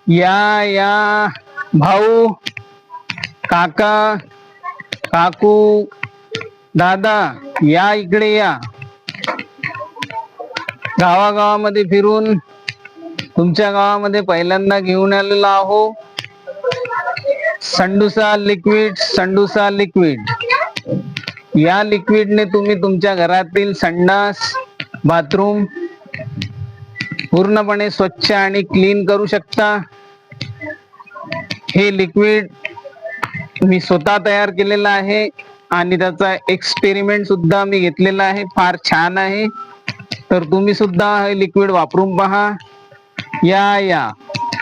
या भाऊ, काका, काकू, दादा, या इकडे या. गावागावामध्ये फिरून तुमच्या गावामध्ये पहिल्यांदा घेऊन आलेलो आहो संडूसा लिक्विड. संडूसा लिक्विड या लिक्विडने तुम्ही तुमच्या घरातील संडास, बाथरूम पूर्णपणे स्वच्छ आणि क्लीन करू शकता. हे लिक्विड मी स्वतः तयार केलेलं आहे आणि त्याचा एक्सपेरिमेंट सुद्धा मी घेतलेला आहे. फार छान आहे. तर तुम्ही सुद्धा हे लिक्विड वापरून पहा. या या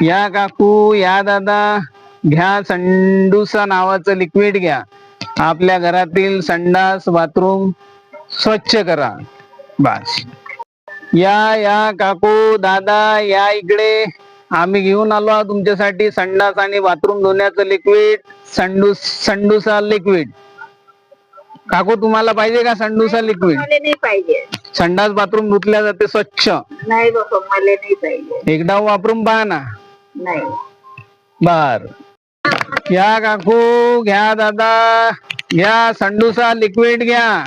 या काकू, या दादा, घ्या संडूसा नावाचं लिक्विड घ्या. आपल्या घरातील संडास, बाथरूम स्वच्छ करा. बस. या या काकू, दादा, या इकडे. आम्ही घेऊन आलो आहोत तुमच्यासाठी संडास आणि बाथरूम धुण्याचं लिक्विड, संडूसा लिक्विड. काकू, तुम्हाला पाहिजे का संडूसा लिक्विड? नाही पाहिजे. संडास बाथरूम धुतल्या जाते स्वच्छ. नाही बाबा, मला नाही पाहिजे. एकदा वापरून पहा ना. नाही. बर. घ्या काकू, घ्या दादा, घ्या लिक्विड लिक्विड घ्या.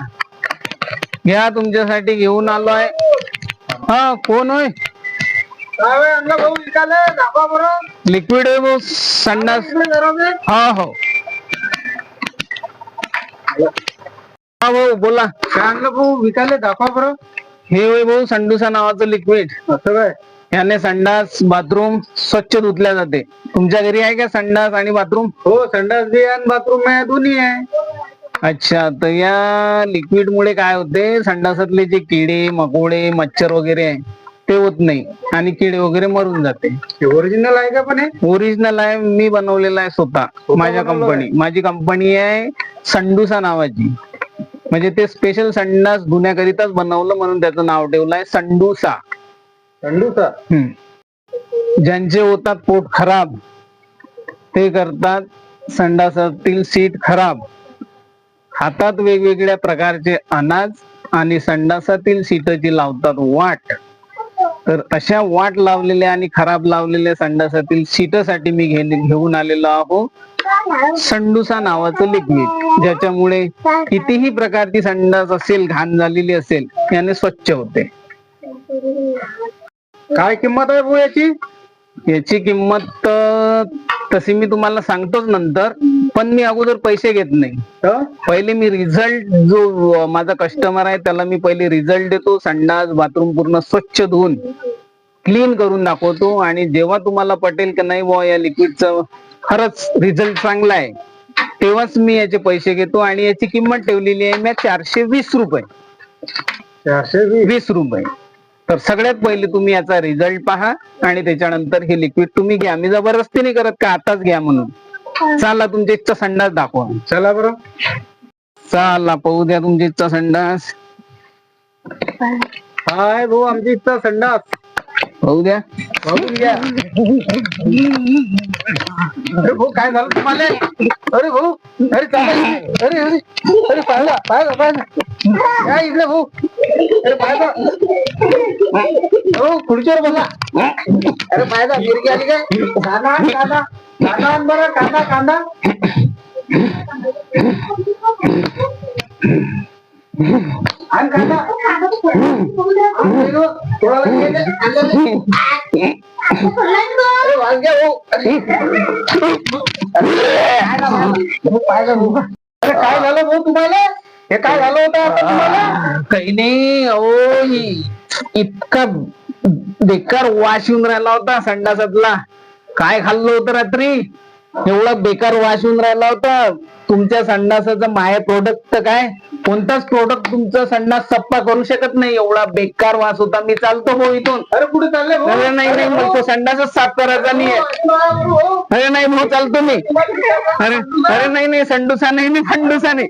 घ्या, तुमच्यासाठी घेऊन आलोय. हा, कोण होय? लिक्विड आहे भाऊ, संडास. हा हो. हा भाऊ, बोला. काय आणलं भाऊ विकायला? दाखवा बरं. हे होय भाऊ संडूसा नावाचं लिक्विड. असं काय? याने संडास, बाथरूम स्वच्छ धुतल्या जाते. तुमच्या घरी आहे का संडास आणि बाथरूम? हो, संडास बी आणि बाथरूम आहे, दोन्ही आहे. अच्छा, तर या लिक्विड मुळे काय होते, संडासातले जे किडे, मकोडे, मच्छर वगैरे आहे ते होत नाही आणि किडे वगैरे मरून जाते. ओरिजिनल आहे का? पण हे ओरिजिनल आहे. मी बनवलेला आहे स्वतः. माझी कंपनी आहे संडूसा नावाची. म्हणजे ते स्पेशल संडास धुण्याकरिताच बनवलं म्हणून त्याचं नाव ठेवलं आहे संडूसा. संडूसा. ज्यांचे होतात पोट खराब, ते करतात संडासातील सीट खराब, हातात वेगवेगळ्या प्रकारचे अनाज आणि संडासातील सीटची लावतात वाट. तर अशा वाट लावलेल्या आणि खराब लावलेल्या संडासातील सीटसाठी मी घेऊन आलेलो आहो संडूसा नावाचं लिक्विड, ज्याच्यामुळे कितीही प्रकारची संडास असेल, घाण झालेली असेल, याने स्वच्छ होते. काय किंमत आहे भाऊ याची? याची किंमत तशी मी तुम्हाला सांगतोच नंतर, पण मी अगोदर पैसे घेत नाही. पहिले मी रिझल्ट, जो माझा कस्टमर आहे त्याला मी पहिले रिझल्ट देतो. संडास, बाथरूम पूर्ण स्वच्छ धुवून क्लीन करून दाखवतो आणि जेव्हा तुम्हाला पटेल की नाही बुवा या लिक्विडचं खरंच रिझल्ट चांगला आहे, तेव्हाच मी याचे पैसे घेतो. आणि याची किंमत ठेवलेली आहे मी 420 रुपये. 420 रुपये. तर सगळ्यात पहिले तुम्ही याचा रिझल्ट पहा आणि त्याच्यानंतर हे लिक्विड तुम्ही घ्या. मी जबरदस्ती नाही करत का आताच घ्या म्हणून. चला, तुमच्या इच्छा संडास दाखवा. चला बरं. चला, पाहू द्या तुमची इच्छा संडास. हाय भाऊ, आमची इच्छा संडास. पाहू द्या. पाहून घ्या. अरे भाऊ, काय झालं तुम्हाला? अरे भाऊ, अरे चालेल. अरे अरे अरे पाहिला पाहिला पाहिला. या इकडे भाऊ. अरे पाहिला. हो, खुर्चीवर बसा. अरे पाहिला, गिरगी आली काय? कांदा कांदा कांदा आण बरं. कांदा कांदा आण कांदा. वांग्या भाऊ. अरे काय झालं भाऊ तुम्हाला? हे काय झालं होतं आता तुम्हाला? काही नाही अहो, इतका बेकार वास येऊन राहिला होता संडासातला. काय खाल्लं होतं रात्री? एवढा बेकार वास येऊन राहिला होता. तुमच्या संडासाचं माय प्रोडक्ट काय, कोणताच प्रोडक्ट तुमचा संडास सप्पा करू शकत नाही. एवढा बेकार वास होता. मी चालतो भाऊ इथून. अरे कुठे चालले भाऊ? अरे नाही नाही, मग तो संडासच साफ करायचा नाहीये. अरे नाही भाऊ, चालतो मी. अरे अरे नाही नाही, संडूसा नाही, फंडूसा नाही.